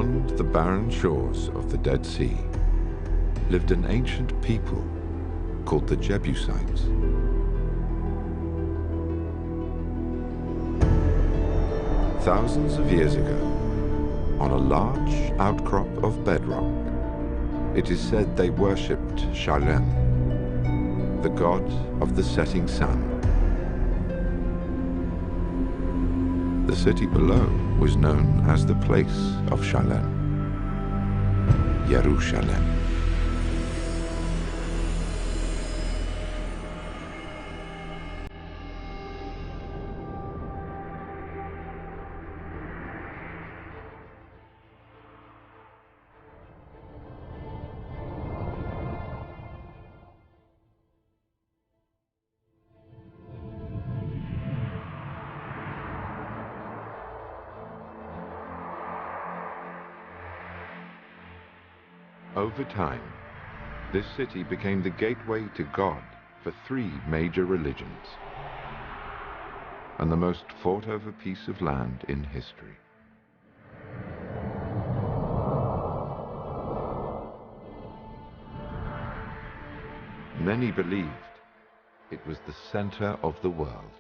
Beyond the barren shores of the Dead Sea lived an ancient people called the Jebusites. Thousands of years ago, on a large outcrop of bedrock, it is said they worshipped Shalem, the god of the setting sun. The city below was known as the place of Shalem, Jerusalem. Over time, this city became the gateway to God for three major religions and the most fought-over piece of land in history. Many believed it was the center of the world.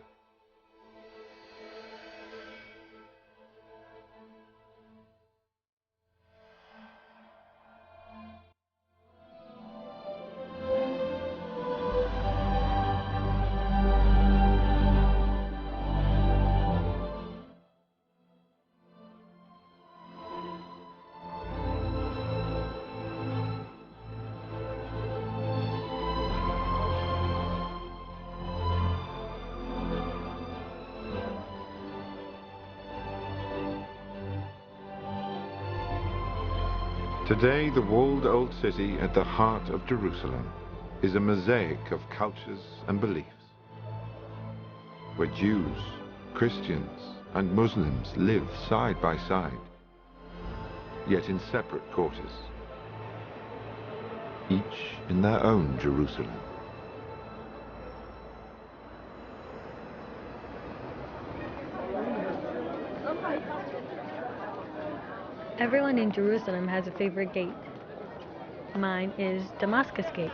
Today, the walled old city at the heart of Jerusalem is a mosaic of cultures and beliefs, where Jews, Christians, and Muslims live side by side, yet in separate quarters, each in their own Jerusalem. Everyone in Jerusalem has a favorite gate. Mine is Damascus Gate.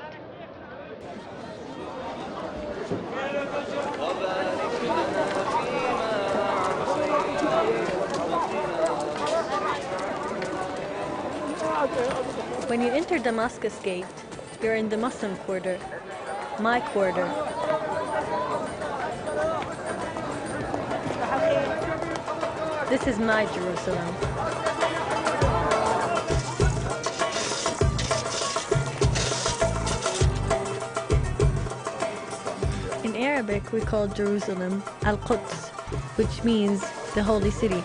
When you enter Damascus Gate, you're in the Muslim quarter, my quarter. This is my Jerusalem. In Arabic, we call Jerusalem Al-Quds, which means the holy city.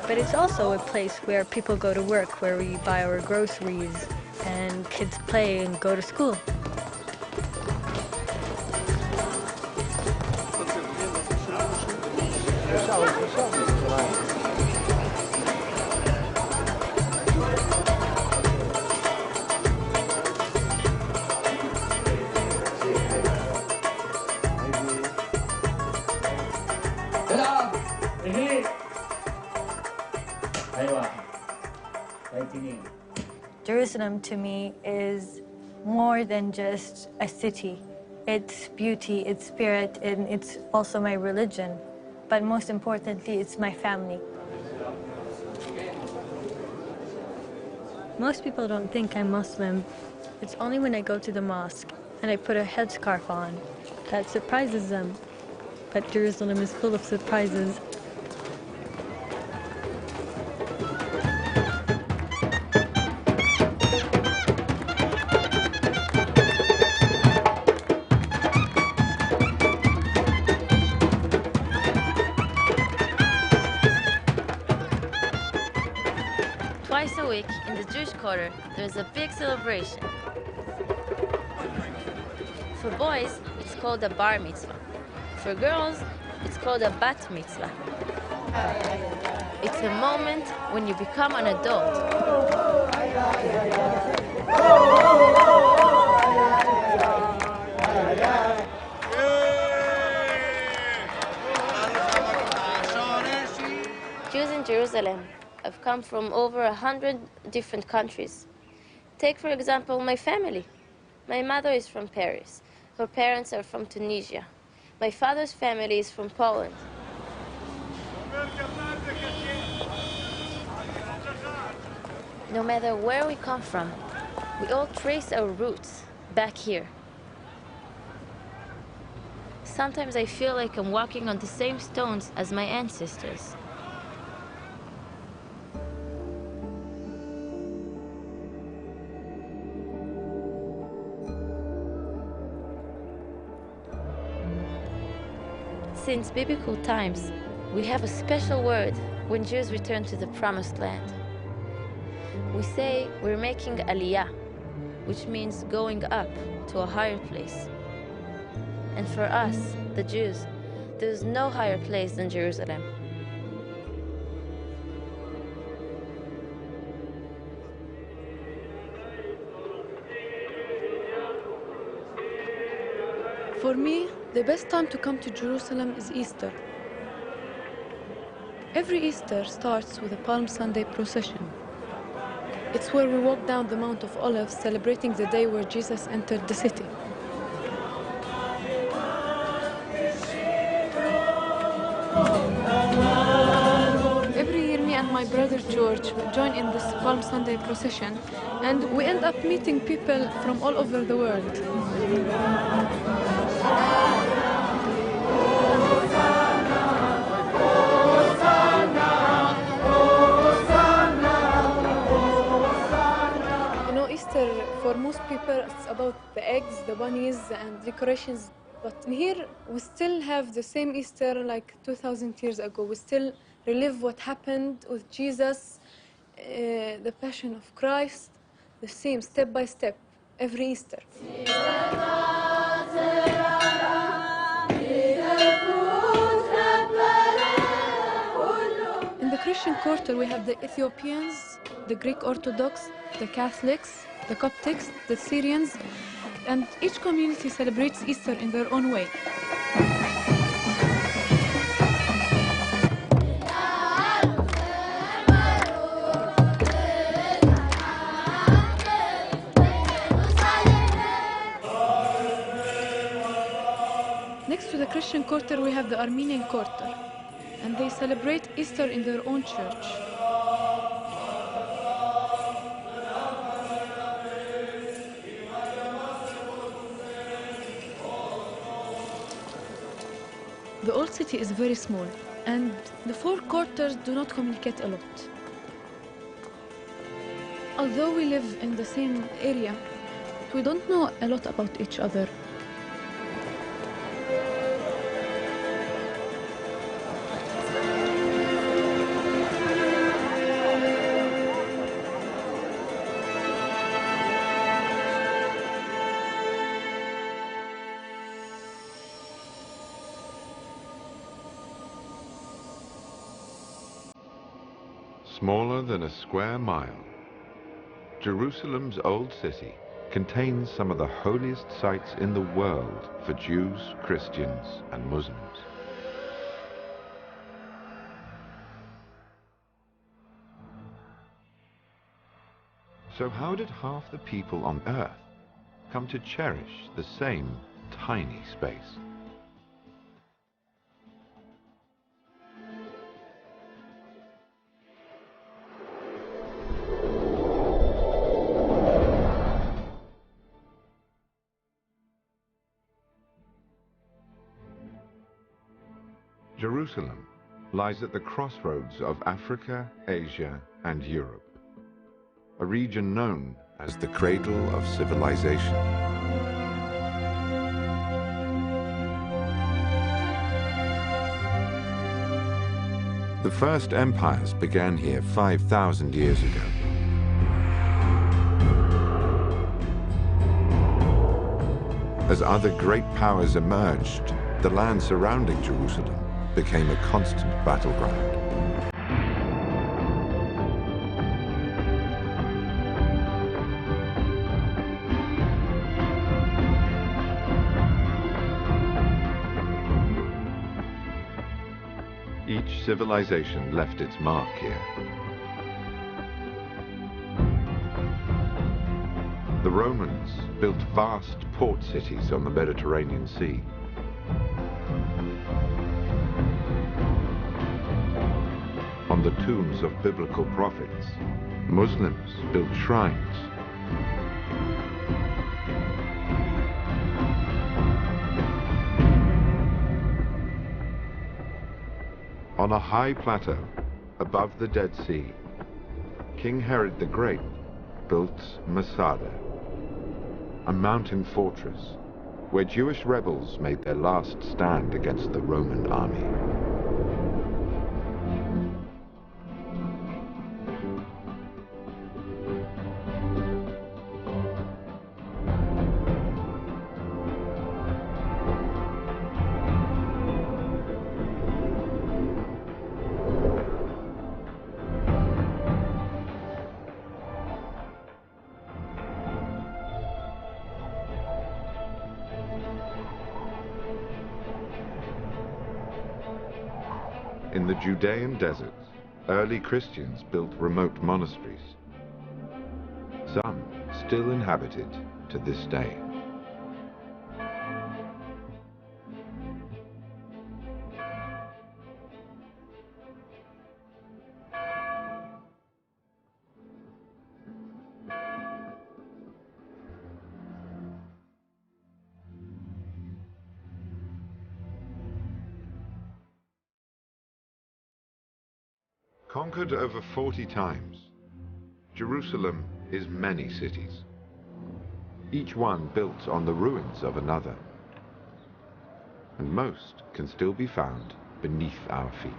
But it's also a place where people go to work, where we buy our groceries, and kids play and go to school. Jerusalem to me is more than just a city. It's beauty, it's spirit, and it's also my religion. But most importantly, it's my family. Most people don't think I'm Muslim. It's only when I go to the mosque and I put a headscarf on that surprises them. But Jerusalem is full of surprises. Twice a week in the Jewish quarter, there's a big celebration. For boys, it's called a bar mitzvah. For girls, it's called a bat mitzvah. It's a moment when you become an adult. Jews in Jerusalem have come from over 100 different countries. Take, for example, my family. My mother is from Paris. Her parents are from Tunisia. My father's family is from Poland. No matter where we come from, we all trace our roots back here. Sometimes I feel like I'm walking on the same stones as my ancestors. Since biblical times, we have a special word when Jews return to the Promised Land. We say we're making aliyah, which means going up to a higher place. And for us, the Jews, there's no higher place than Jerusalem. For me, the best time to come to Jerusalem is Easter. Every Easter starts with a Palm Sunday procession. It's where we walk down the Mount of Olives, celebrating the day where Jesus entered the city. Every year, me and my brother George join in this Palm Sunday procession, and we end up meeting people from all over the world. Easter, for most people, it's about the eggs, the bunnies, and decorations. But here, we still have the same Easter like 2,000 years ago. We still relive what happened with Jesus, the Passion of Christ, the same, step by step, every Easter. In the Christian quarter, we have the Ethiopians, the Greek Orthodox, the Catholics, the Coptics, the Syrians, and each community celebrates Easter in their own way. Next to the Christian quarter, we have the Armenian quarter, and they celebrate Easter in their own church. The old city is very small, and the four quarters do not communicate a lot. Although we live in the same area, we don't know a lot about each other. Smaller than a square mile, Jerusalem's old city contains some of the holiest sites in the world for Jews, Christians, and Muslims. So how did half the people on Earth come to cherish the same tiny space? Jerusalem lies at the crossroads of Africa, Asia, and Europe, a region known as the cradle of civilization. The first empires began here 5,000 years ago. As other great powers emerged, the land surrounding Jerusalem became a constant battleground. Each civilization left its mark here. The Romans built vast port cities on the Mediterranean Sea. On the tombs of biblical prophets, Muslims built shrines. On a high plateau above the Dead Sea, King Herod the Great built Masada, a mountain fortress where Jewish rebels made their last stand against the Roman army. In the Judean deserts, early Christians built remote monasteries, some still inhabited to this day. Conquered over 40 times, Jerusalem is many cities, each one built on the ruins of another, and most can still be found beneath our feet.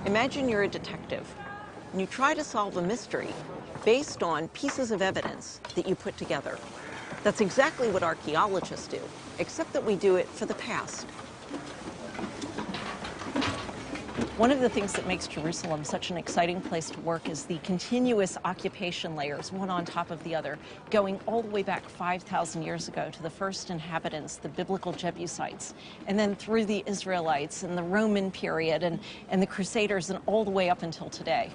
Imagine you're a detective, and you try to solve a mystery based on pieces of evidence that you put together. That's exactly what archaeologists do, except that we do it for the past. One of the things that makes Jerusalem such an exciting place to work is the continuous occupation layers, one on top of the other, going all the way back 5,000 years ago to the first inhabitants, the biblical Jebusites, and then through the Israelites and the Roman period and the Crusaders and all the way up until today.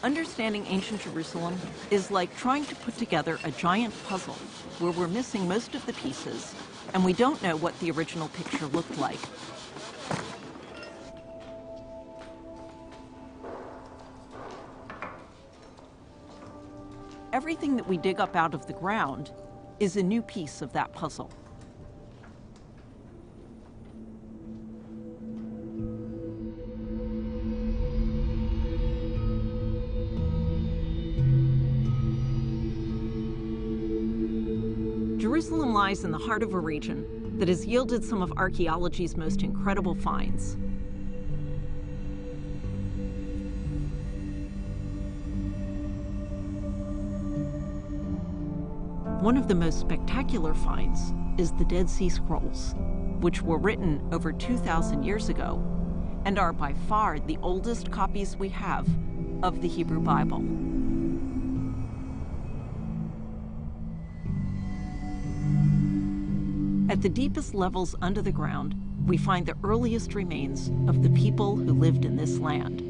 Understanding ancient Jerusalem is like trying to put together a giant puzzle where we're missing most of the pieces and we don't know what the original picture looked like. Everything that we dig up out of the ground is a new piece of that puzzle. Jerusalem lies in the heart of a region that has yielded some of archaeology's most incredible finds. One of the most spectacular finds is the Dead Sea Scrolls, which were written over 2,000 years ago and are by far the oldest copies we have of the Hebrew Bible. At the deepest levels under the ground, we find the earliest remains of the people who lived in this land.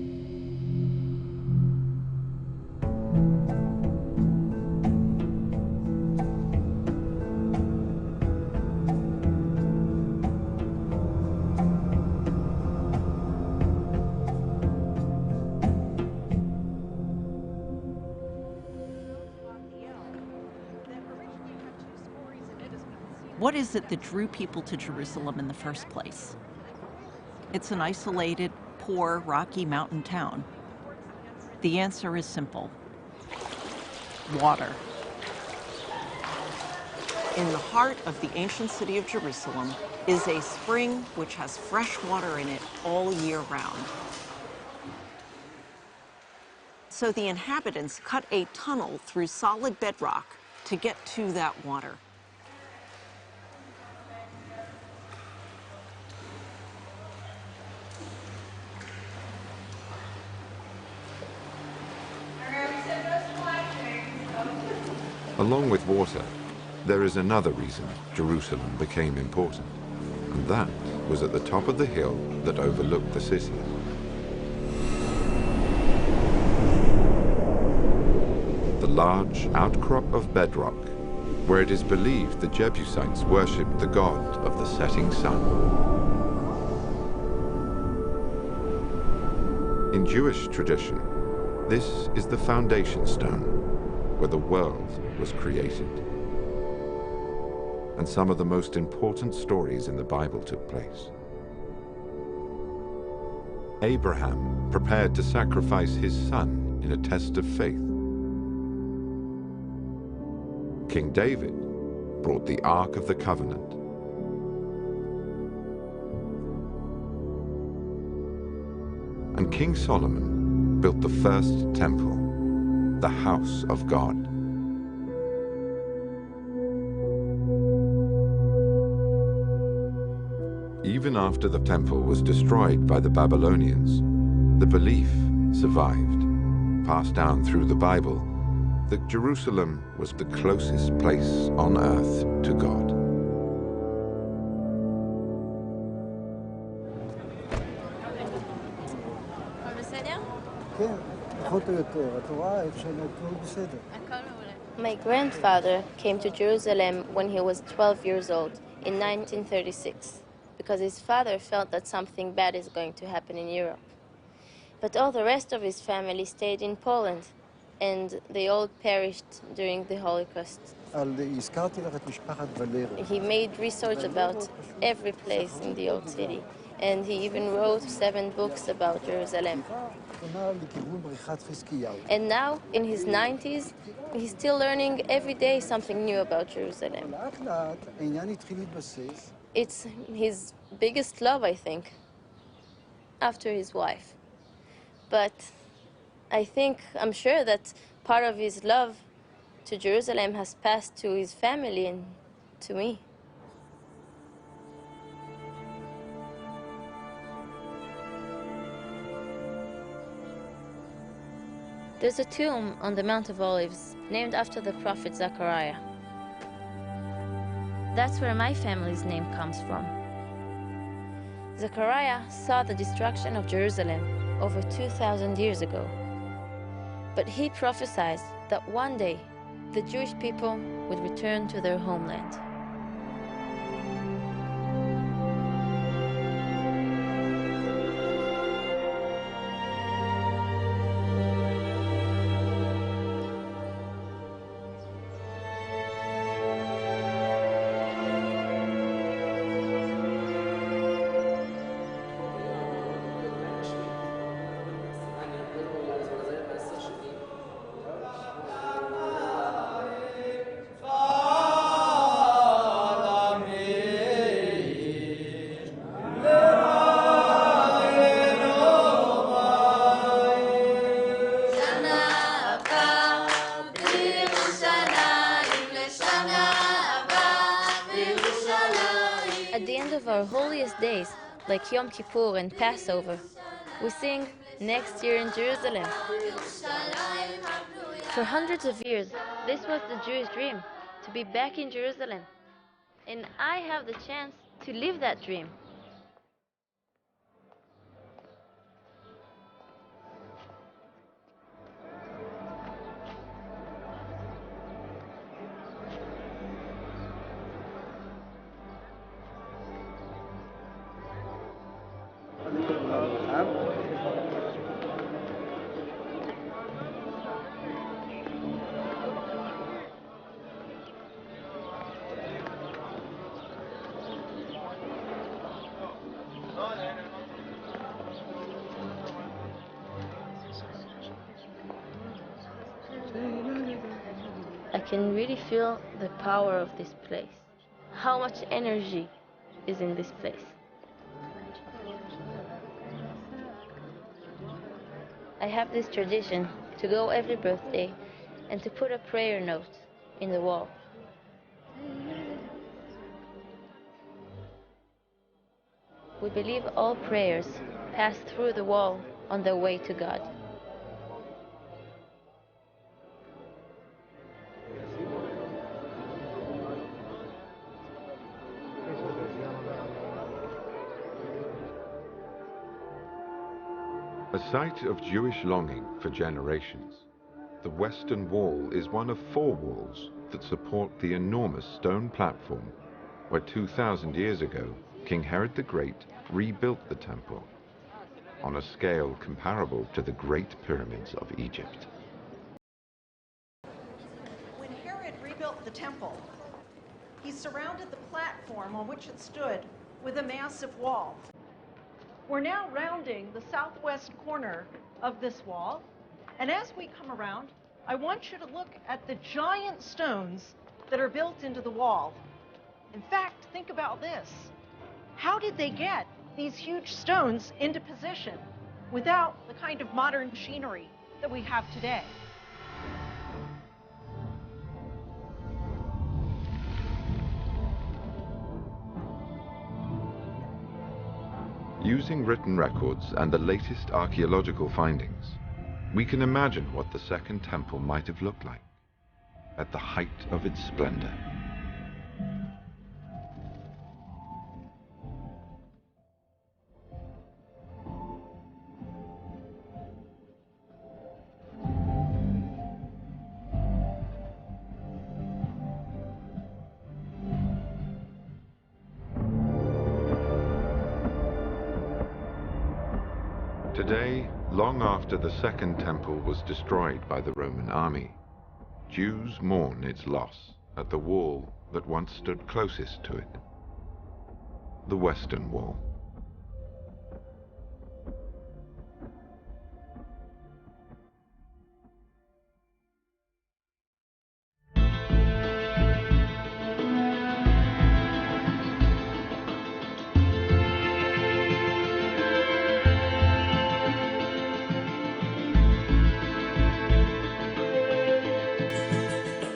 What is it that drew people to Jerusalem in the first place? It's an isolated, poor, rocky mountain town. The answer is simple: water. In the heart of the ancient city of Jerusalem is a spring which has fresh water in it all year round. So the inhabitants cut a tunnel through solid bedrock to get to that water. along with water, there is another reason Jerusalem became important, and that was at the top of the hill that overlooked the city. The large outcrop of bedrock, where it is believed the Jebusites worshipped the god of the setting sun. In Jewish tradition, this is the foundation stone where the world was created. And some of the most important stories in the Bible took place. Abraham prepared to sacrifice his son in a test of faith. King David brought the Ark of the Covenant. And King Solomon built the first temple, the house of God. Even after the temple was destroyed by the Babylonians, the belief survived, passed down through the Bible, that Jerusalem was the closest place on earth to God. My grandfather came to Jerusalem when he was 12 years old in 1936 because his father felt that something bad is going to happen in Europe. But all the rest of his family stayed in Poland, and they all perished during the Holocaust. He made research about every place in the old city, and he even wrote 7 books about Jerusalem. And now, in his 90s, he's still learning every day something new about Jerusalem. It's his biggest love, I think, after his wife. But I'm sure that part of his love to Jerusalem has passed to his family and to me. There's a tomb on the Mount of Olives named after the prophet Zechariah. That's where my family's name comes from. Zechariah saw the destruction of Jerusalem over 2,000 years ago. But he prophesied that one day the Jewish people would return to their homeland. At the end of our holiest days, like Yom Kippur and Passover, we sing "Next Year in Jerusalem." For hundreds of years, this was the Jewish dream, to be back in Jerusalem. And I have the chance to live that dream. I can really feel the power of this place. How much energy is in this place. I have this tradition to go every birthday and to put a prayer note in the wall. We believe all prayers pass through the wall on their way to God. A site of Jewish longing for generations, the Western Wall is one of 4 walls that support the enormous stone platform where 2,000 years ago King Herod the Great rebuilt the temple on a scale comparable to the Great Pyramids of Egypt. When Herod rebuilt the temple, he surrounded the platform on which it stood with a massive wall. We're now rounding the southwest corner of this wall, and as we come around, I want you to look at the giant stones that are built into the wall. In fact, think about this. How did they get these huge stones into position without the kind of modern machinery that we have today? Using written records and the latest archaeological findings, we can imagine what the Second Temple might have looked like at the height of its splendor. Today, long after the Second Temple was destroyed by the Roman army, Jews mourn its loss at the wall that once stood closest to it, the Western Wall.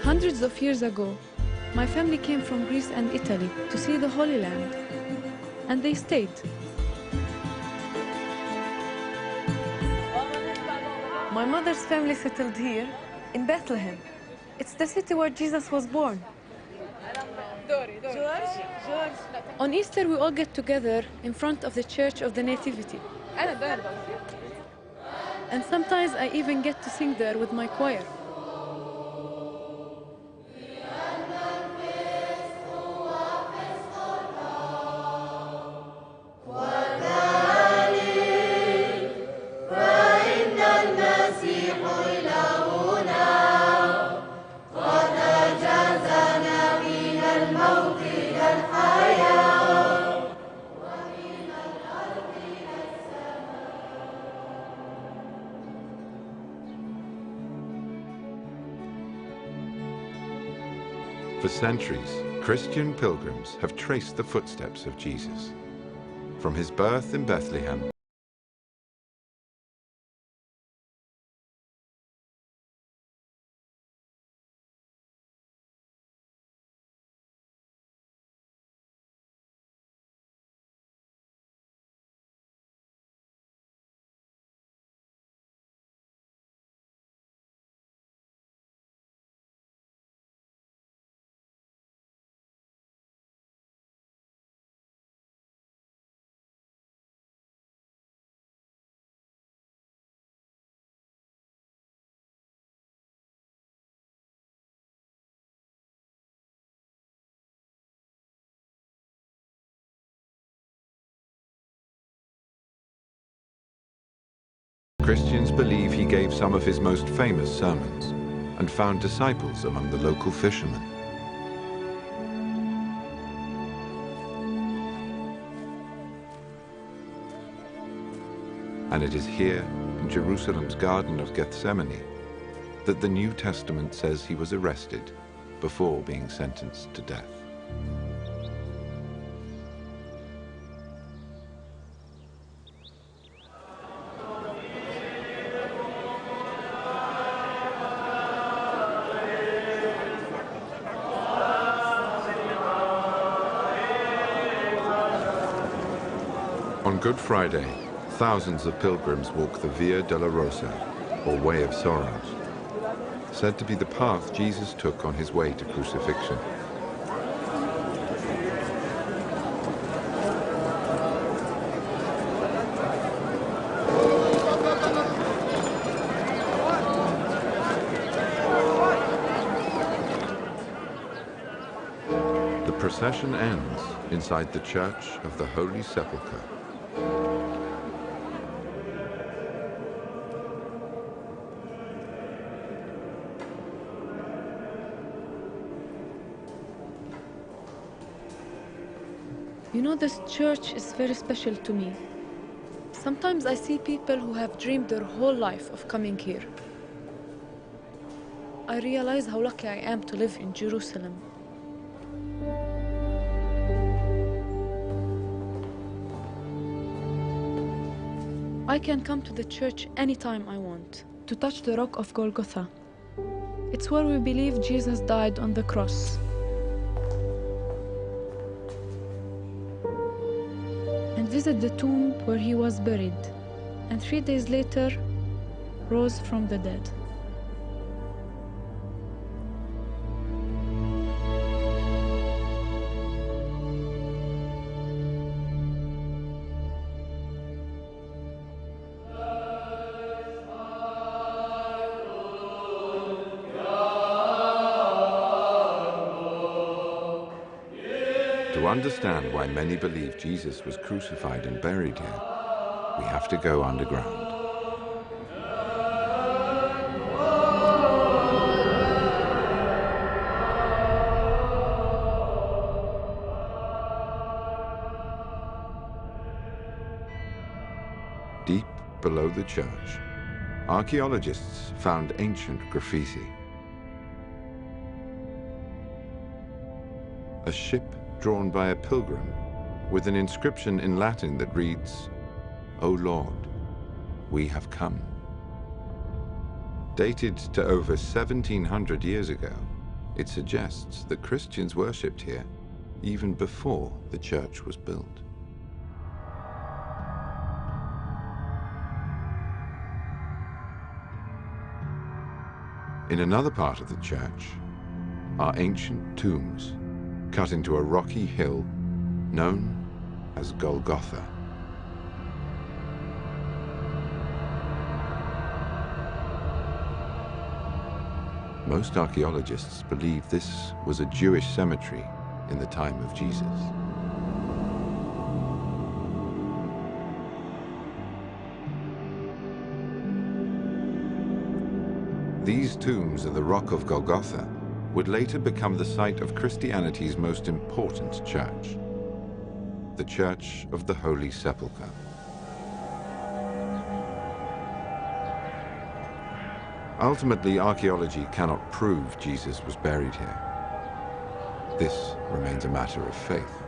Hundreds of years ago, my family came from Greece and Italy to see the Holy Land, and they stayed. My mother's family settled here in Bethlehem. It's the city where Jesus was born. On Easter, we all get together in front of the Church of the Nativity. And sometimes I even get to sing there with my choir. For centuries, Christian pilgrims have traced the footsteps of Jesus, from his birth in Bethlehem Christians believe he gave some of his most famous sermons and found disciples among the local fishermen. And it is here, in Jerusalem's Garden of Gethsemane, that the New Testament says he was arrested before being sentenced to death. On Good Friday, thousands of pilgrims walk the Via Dolorosa, or Way of Sorrows, said to be the path Jesus took on his way to crucifixion. The procession ends inside the Church of the Holy Sepulchre. You know, this church is very special to me. Sometimes I see people who have dreamed their whole life of coming here. I realize how lucky I am to live in Jerusalem. I can come to the church anytime I want, to touch the rock of Golgotha. It's where we believe Jesus died on the cross. And visit the tomb where he was buried, and 3 days later, rose from the dead. To understand why many believe Jesus was crucified and buried here, we have to go underground. Deep below the church, archaeologists found ancient graffiti. A ship drawn by a pilgrim with an inscription in Latin that reads, "O Lord, we have come." Dated to over 1700 years ago, it suggests that Christians worshipped here even before the church was built. In another part of the church are ancient tombs cut into a rocky hill known as Golgotha. Most archaeologists believe this was a Jewish cemetery in the time of Jesus. These tombs in the rock of Golgotha would later become the site of Christianity's most important church, the Church of the Holy Sepulchre. Ultimately, archaeology cannot prove Jesus was buried here. This remains a matter of faith.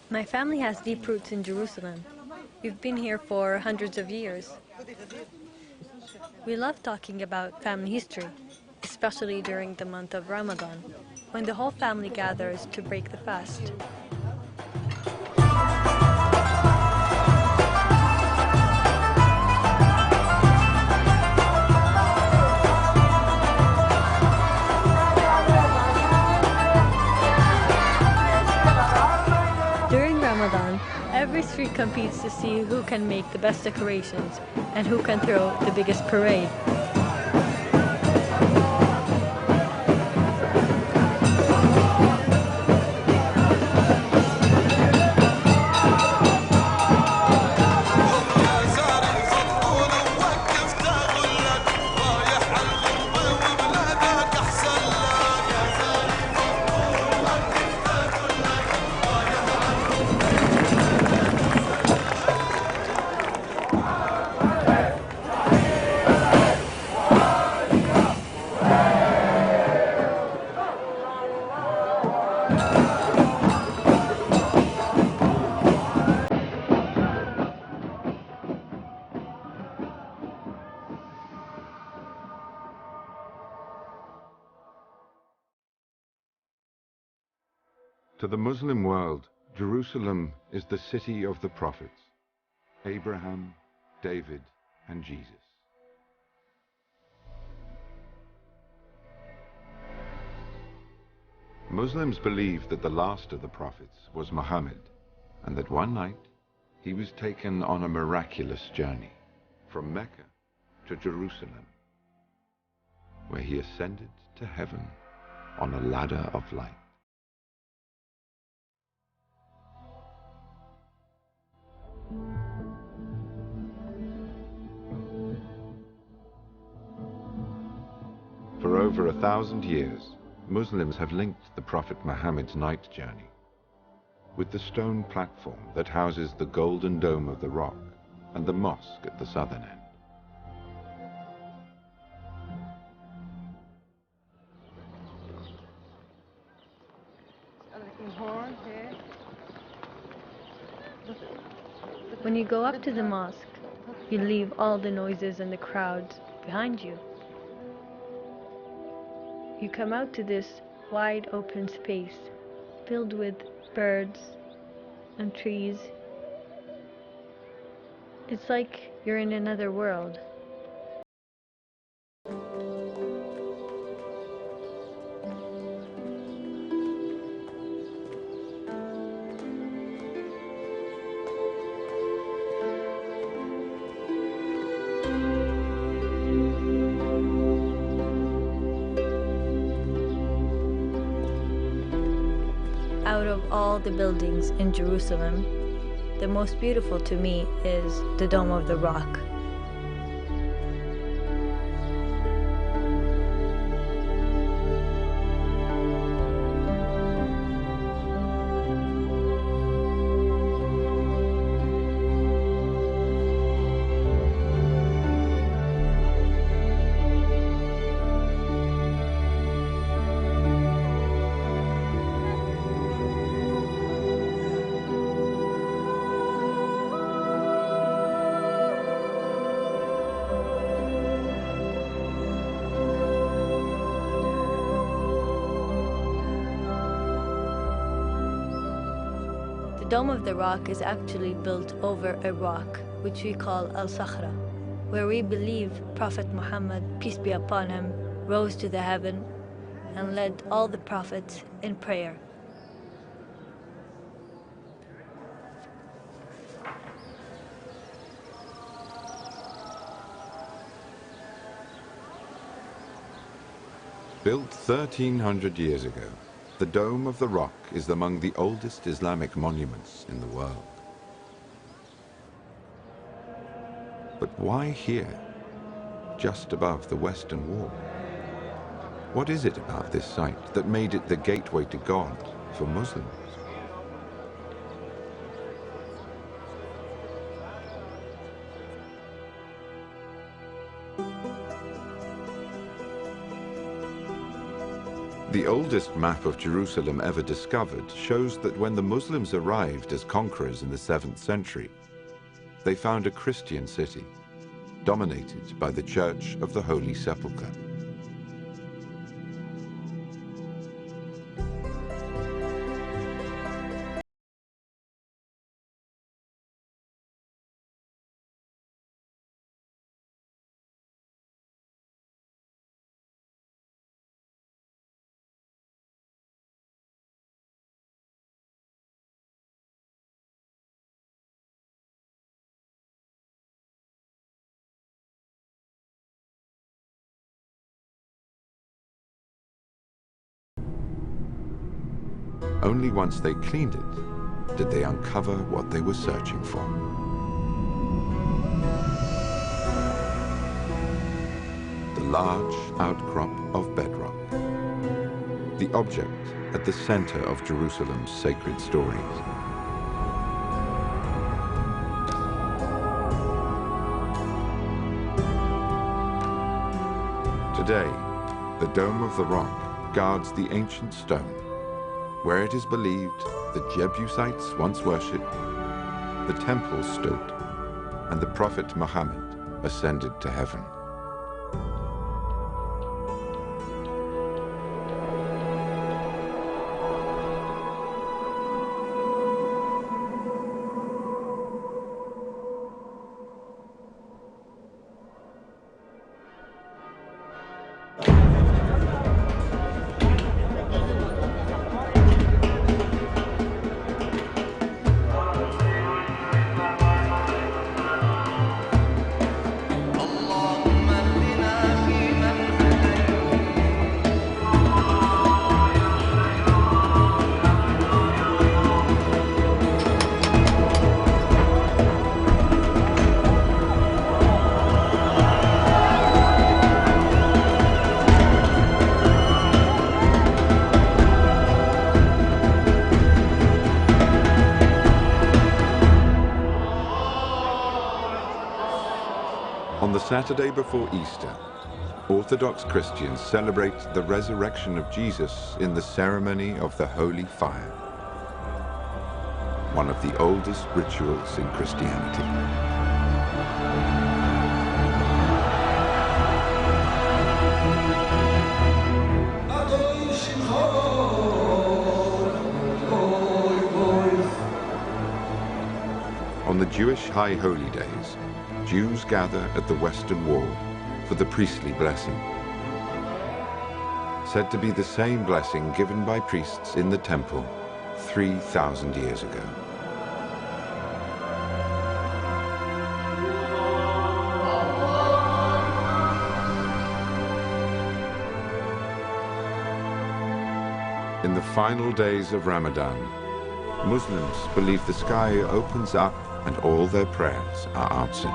My family has deep roots in Jerusalem. We've been here for hundreds of years. We love talking about family history, especially during the month of Ramadan, when the whole family gathers to break the fast. Every street competes to see who can make the best decorations and who can throw the biggest parade. To the Muslim world, Jerusalem is the city of the prophets, Abraham, David, and Jesus. Muslims believe that the last of the prophets was Muhammad, and that one night he was taken on a miraculous journey from Mecca to Jerusalem, where he ascended to heaven on a ladder of light. For over 1,000 years, Muslims have linked the Prophet Muhammad's night journey with the stone platform that houses the golden dome of the rock and the mosque at the southern end. When you go up to the mosque, you leave all the noises and the crowds behind you. You come out to this wide open space filled with birds and trees. It's like you're in another world. Out of all the buildings in Jerusalem, the most beautiful to me is the Dome of the Rock. The Dome of the Rock is actually built over a rock, which we call Al-Sakhra, where we believe Prophet Muhammad, peace be upon him, rose to the heaven and led all the prophets in prayer. Built 1,300 years ago, the Dome of the Rock is among the oldest Islamic monuments in the world. But why here, just above the Western Wall? What is it about this site that made it the gateway to God for Muslims? The oldest map of Jerusalem ever discovered shows that when the Muslims arrived as conquerors in the 7th century, they found a Christian city, dominated by the Church of the Holy Sepulchre. Only once they cleaned it did they uncover what they were searching for. The large outcrop of bedrock, the object at the center of Jerusalem's sacred stories. Today, the Dome of the Rock guards the ancient stone, where it is believed the Jebusites once worshipped, the temple stood, and the Prophet Muhammad ascended to heaven. the Saturday before Easter, Orthodox Christians celebrate the resurrection of Jesus in the ceremony of the Holy Fire, one of the oldest rituals in Christianity. On the Jewish High Holy Days, Jews gather at the Western Wall for the priestly blessing, said to be the same blessing given by priests in the temple 3,000 years ago. In the final days of Ramadan, Muslims believe the sky opens up and all their prayers are answered.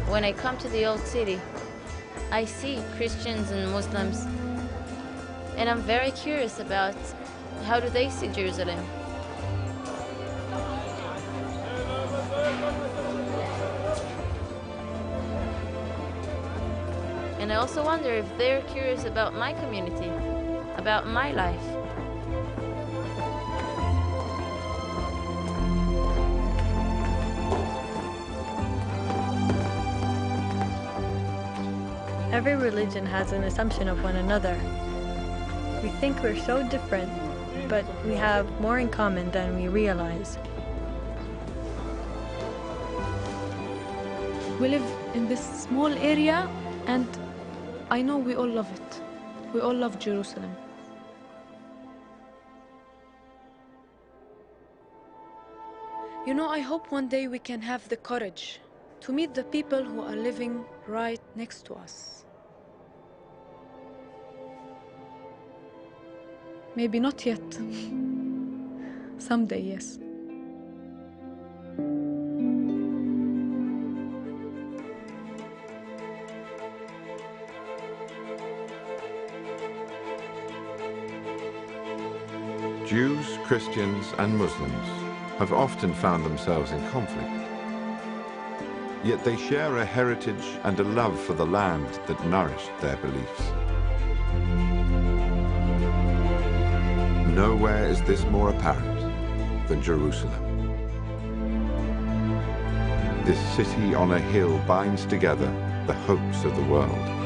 When I come to the old city, I see Christians and Muslims, and I'm very curious about how do they see Jerusalem. And I also wonder if they're curious about my community, about my life. Every religion has an assumption of one another. We think we're so different, but we have more in common than we realize. We live in this small area, and I know we all love it. We all love Jerusalem. You know, I hope one day we can have the courage to meet the people who are living right next to us. Maybe not yet. Someday, yes. Jews, Christians, and Muslims have often found themselves in conflict. Yet they share a heritage and a love for the land that nourished their beliefs. Nowhere is this more apparent than Jerusalem. This city on a hill binds together the hopes of the world.